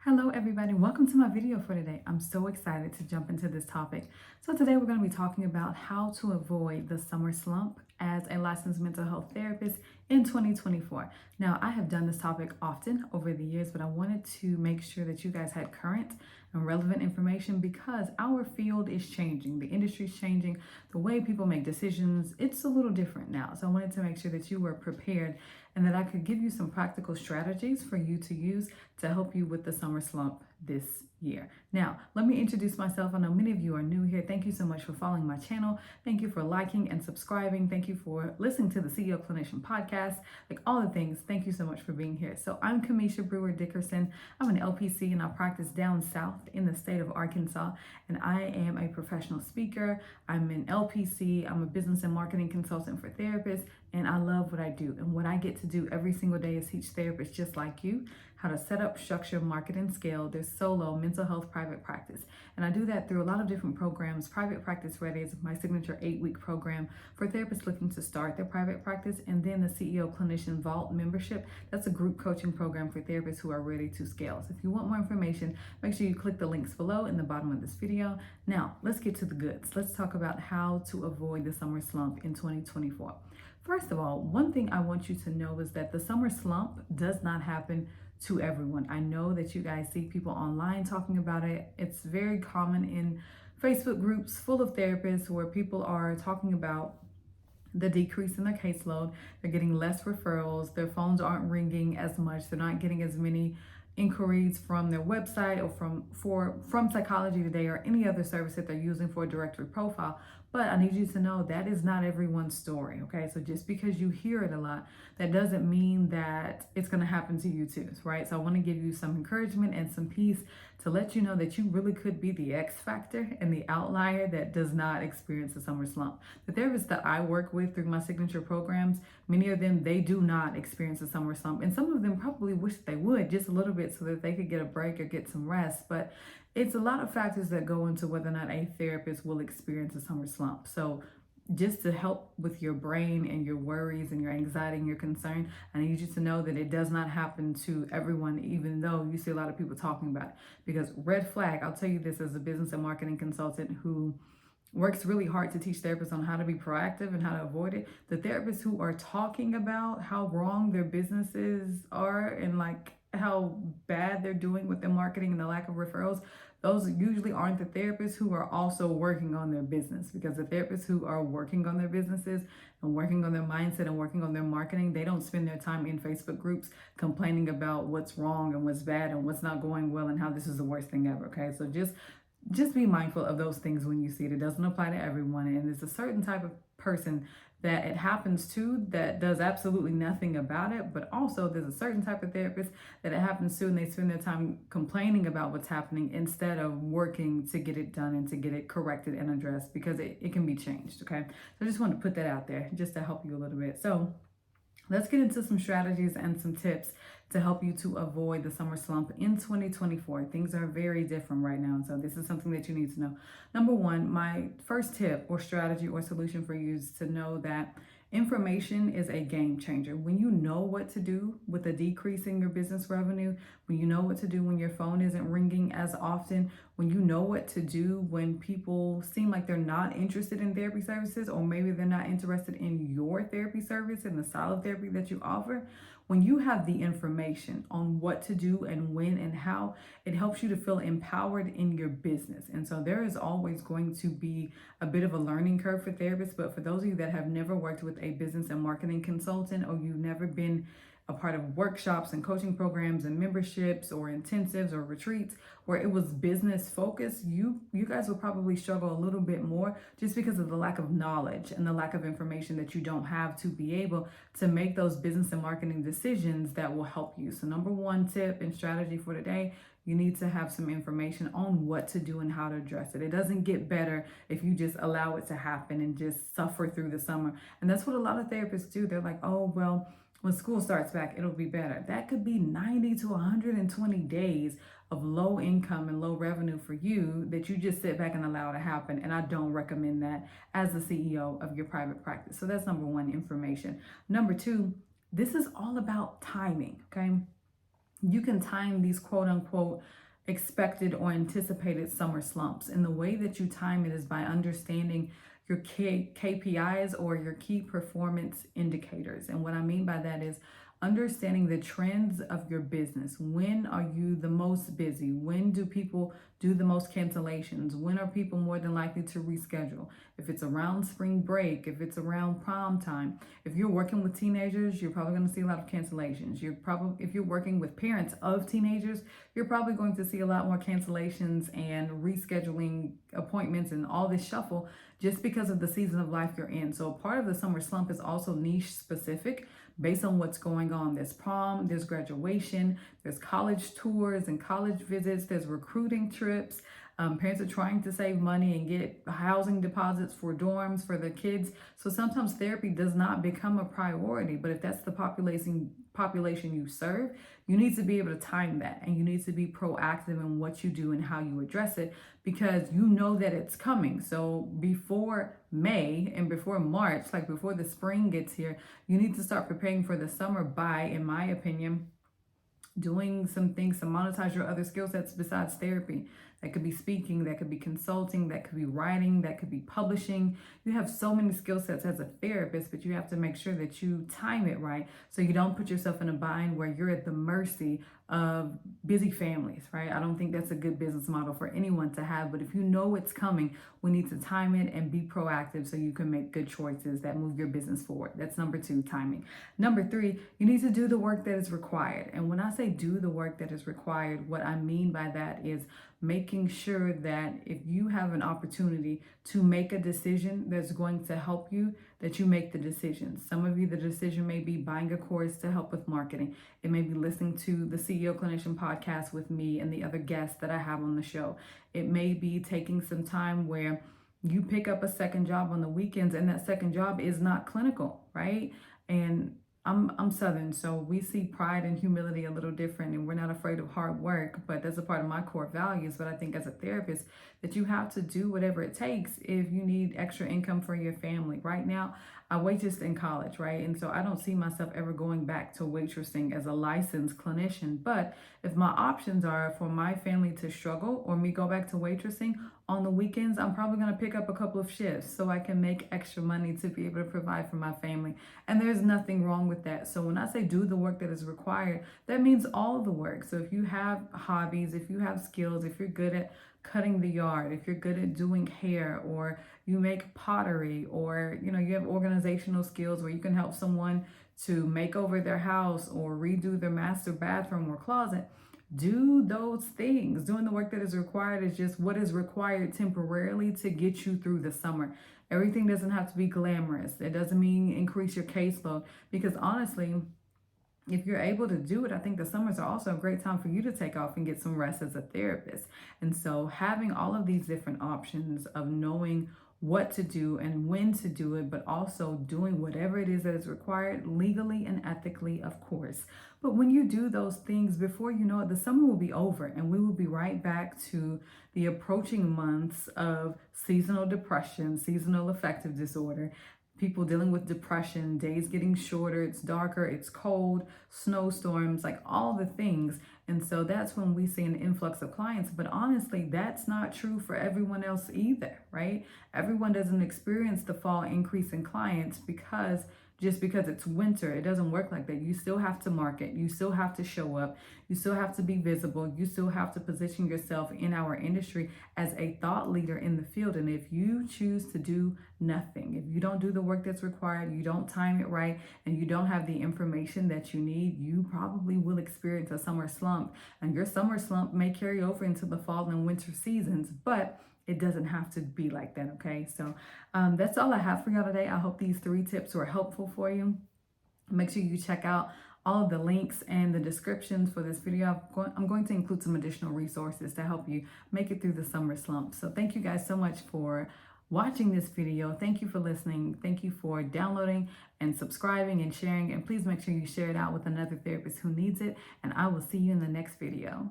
Hello everybody, welcome to my video for today. I'm so excited to jump into this topic. So today we're going to be talking about how to avoid the summer slump as a licensed mental health therapist in 2024. Now, I have done this topic often over the years, but I wanted to make sure that you guys had current and relevant information because our field is changing. The industry is changing. The way people make decisions, it's a little different now. So I wanted to make sure that you were prepared and that I could give you some practical strategies for you to use to help you with the summer slump this year. Now, let me introduce myself. I know many of you are new here. Thank you so much for following my channel. Thank you for liking and subscribing. Thank you for listening to the CEO Clinician podcast, like all the things. Thank you so much for being here. So I'm Cameisha Brewer Dickerson. I'm an LPC and I practice down south in the state of Arkansas, and I am a professional speaker. I'm an LPC. I'm a business and marketing consultant for therapists, and I love what I do. And what I get to do every single day is teach therapists just like you how to set up, structure, market, and scale their solo mental health private practice. And I do that through a lot of different programs. Private Practice Ready is my signature 8-week program for therapists looking to start their private practice. And then the CEO Clinician Vault membership, that's a group coaching program for therapists who are ready to scale. So if you want more information, make sure you click the links below in the bottom of this video. Now, let's get to the goods. Let's talk about how to avoid the summer slump in 2024. First of all, one thing I want you to know is that the summer slump does not happen to everyone. I know that you guys see people online talking about it. It's very common in Facebook groups full of therapists where people are talking about the decrease in their caseload. They're getting less referrals. Their phones aren't ringing as much. They're not getting as many inquiries from their website or from Psychology Today or any other service that they're using for a directory profile. But I need you to know that is not everyone's story, okay? So just because you hear it a lot, that doesn't mean that it's gonna happen to you too, right? So I wanna give you some encouragement and some peace to let you know that you really could be the X factor and the outlier that does not experience the summer slump. The therapists that I work with through my signature programs, many of them, they do not experience the summer slump. And some of them probably wish they would just a little bit so that they could get a break or get some rest. But it's a lot of factors that go into whether or not a therapist will experience a summer slump. So just to help with your brain and your worries and your anxiety and your concern, I need you to know that it does not happen to everyone, even though you see a lot of people talking about it. Because red flag, I'll tell you this as a business and marketing consultant who works really hard to teach therapists on how to be proactive and how to avoid it. The therapists who are talking about how wrong their businesses are and like how bad they're doing with their marketing and the lack of referrals, those usually aren't the therapists who are also working on their business. Because the therapists who are working on their businesses and working on their mindset and working on their marketing, they don't spend their time in Facebook groups complaining about what's wrong and what's bad and what's not going well and how this is the worst thing ever, okay? So just be mindful of those things when you see it. It doesn't apply to everyone, and there's a certain type of person that it happens to that does absolutely nothing about it. But also there's a certain type of therapist that it happens to and they spend their time complaining about what's happening instead of working to get it done and to get it corrected and addressed, because it can be changed, okay? So I just want to put that out there just to help you a little bit. So let's get into some strategies and some tips to help you to avoid the summer slump in 2024. Things are very different right now, so this is something that you need to know. Number one, my first tip or strategy or solution for you is to know that information is a game changer. When you know what to do with a decrease in your business revenue, when you know what to do when your phone isn't ringing as often, when you know what to do when people seem like they're not interested in therapy services, or maybe they're not interested in your therapy service and the style of therapy that you offer, when you have the information on what to do and when and how, it helps you to feel empowered in your business. And so there is always going to be a bit of a learning curve for therapists, but for those of you that have never worked with a business and marketing consultant, or you've never been a part of workshops and coaching programs and memberships or intensives or retreats where it was business focused, you guys will probably struggle a little bit more just because of the lack of knowledge and the lack of information that you don't have to be able to make those business and marketing decisions that will help you. So number one tip and strategy for today, you need to have some information on what to do and how to address it. It doesn't get better if you just allow it to happen and just suffer through the summer. And that's what a lot of therapists do. They're like, oh, well, when school starts back, it'll be better. That could be 90 to 120 days of low income and low revenue for you that you just sit back and allow to happen. And I don't recommend that as the CEO of your private practice. So that's number one, information. Number two, this is all about timing, okay? you can time these quote unquote expected or anticipated summer slumps. And the way that you time it is by understanding your KPIs, or your key performance indicators. And what I mean by that is understanding the trends of your business. When are you the most busy? When do people do the most cancellations? When are people more than likely to reschedule? If it's around spring break, if it's around prom time, if you're working with teenagers, you're probably going to see a lot of cancellations. If you're working with parents of teenagers, you're probably going to see a lot more cancellations and rescheduling appointments and all this shuffle, just because of the season of life you're in. So part of the summer slump is also niche specific based on what's going on. There's prom, there's graduation, there's college tours and college visits, there's recruiting trips. Parents are trying to save money and get housing deposits for dorms for their kids. So sometimes therapy does not become a priority, but if that's the population you serve, you need to be able to time that, and you need to be proactive in what you do and how you address it, because you know that it's coming. So before May and before March, like before the spring gets here, you need to start preparing for the summer by, in my opinion, doing some things to monetize your other skill sets besides therapy. That could be speaking, that could be consulting, that could be writing, that could be publishing. You have so many skill sets as a therapist, but you have to make sure that you time it right so you don't put yourself in a bind where you're at the mercy of busy families, right? I don't think that's a good business model for anyone to have, but if you know it's coming, we need to time it and be proactive so you can make good choices that move your business forward. That's number 2, timing. Number 3, you need to do the work that is required. And when I say do the work that is required, what I mean by that is making sure that if you have an opportunity to make a decision that's going to help you, that you make the decision. Some of you, the decision may be buying a course to help with marketing. It may be listening to the CEO Clinician podcast with me and the other guests that I have on the show. It may be taking some time where you pick up a second job on the weekends, and that second job is not clinical, right? And I'm Southern, so we see pride and humility a little different, and we're not afraid of hard work, but that's a part of my core values. But I think as a therapist that you have to do whatever it takes if you need extra income for your family. Right now, I waitressed in college, right? And so I don't see myself ever going back to waitressing as a licensed clinician. But if my options are for my family to struggle or me go back to waitressing on the weekends, I'm probably going to pick up a couple of shifts so I can make extra money to be able to provide for my family. And there's nothing wrong with that. So when I say do the work that is required, that means all the work. So if you have hobbies, if you have skills, if you're good at cutting the yard, if you're good at doing hair, or you make pottery, or you have organizational skills where you can help someone to make over their house or redo their master bathroom or closet, do those things. Doing the work that is required is just what is required temporarily to get you through the summer. Everything doesn't have to be glamorous. It doesn't mean increase your caseload, because honestly, if you're able to do it, I think the summers are also a great time for you to take off and get some rest as a therapist. And so having all of these different options of knowing what to do and when to do it, but also doing whatever it is that is required legally and ethically, of course. But when you do those things, before you know it, the summer will be over and we will be right back to the approaching months of seasonal depression, seasonal affective disorder, people dealing with depression, days getting shorter, it's darker, it's cold, snowstorms, like all the things. And so that's when we see an influx of clients. But honestly, that's not true for everyone else either, right? Everyone doesn't experience the fall increase in clients just because it's winter. It doesn't work like that. You still have to market. You still have to show up. You still have to be visible. You still have to position yourself in our industry as a thought leader in the field. And if you choose to do nothing, if you don't do the work that's required, you don't time it right, and you don't have the information that you need, you probably will experience a summer slump. And your summer slump may carry over into the fall and winter seasons, but it doesn't have to be like that, okay? So that's all I have for y'all today. I hope these 3 tips were helpful for you. Make sure you check out all of the links and the descriptions for this video. I'm going to include some additional resources to help you make it through the summer slump. So thank you guys so much for watching this video. Thank you for listening. Thank you for downloading and subscribing and sharing. And please make sure you share it out with another therapist who needs it. And I will see you in the next video.